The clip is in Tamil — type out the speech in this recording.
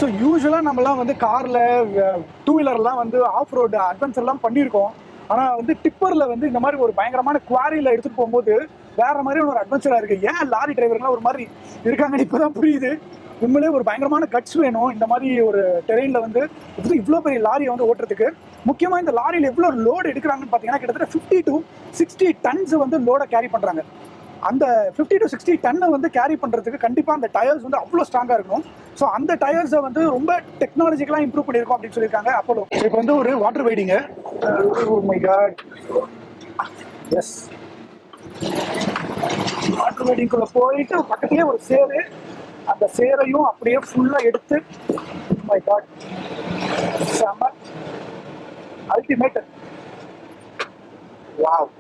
ஸோ யூஸ்வலாக நம்மலாம் வந்து காரில் டூ வீலர்லாம் வந்து ஆஃப் ரோடு அட்வென்ச்சர்லாம் பண்ணியிருக்கோம். ஆனால் வந்து டிப்பரில் வந்து இந்த மாதிரி ஒரு பயங்கரமான குவாரியில் எடுத்துகிட்டு போகும்போது வேற மாதிரியான ஒரு அட்வென்ச்சராக இருக்குது. ஏன் லாரி டிரைவர்லாம் ஒரு மாதிரி இருக்காங்கன்னு இப்போ தான் புரியுது. உண்மையிலே ஒரு பயங்கரமான கட்ஸ் வேணும் இந்த மாதிரி ஒரு டெரெயினில் வந்து இவ்வளோ பெரிய லாரியை வந்து ஓட்டுறதுக்கு. முக்கியமாக இந்த லாரியில் எவ்வளோ லோடு எடுக்கிறாங்கன்னு பார்த்தீங்கன்னா கிட்டத்தட்ட 50 to 60 டன்ஸ் வந்து லோடை கேரி பண்ணுறாங்க. அந்த 50 to 60 டன்னை வந்து கேரி பண்ணுறதுக்கு கண்டிப்பாக அந்த டயர்ஸ் வந்து அவ்வளோ ஸ்ட்ராங்காக இருக்கணும். ஸோ அந்த டயர்ஸை வந்து ரொம்ப டெக்னாலஜிக்கலாக இம்ப்ரூவ் பண்ணியிருக்கோம் அப்படின்னு சொல்லியிருக்காங்க அப்போலோ. இப்போ வந்து ஒரு water waiting. Oh my god, yes, water வெயிடிங்குள்ளே போயிட்டு பக்கத்துலேயே ஒரு சேரு, அந்த சேரையும் அப்படியே ஃபுல்லாக எடுத்து, மை காட், செம அல்டிமேட். வாவ்.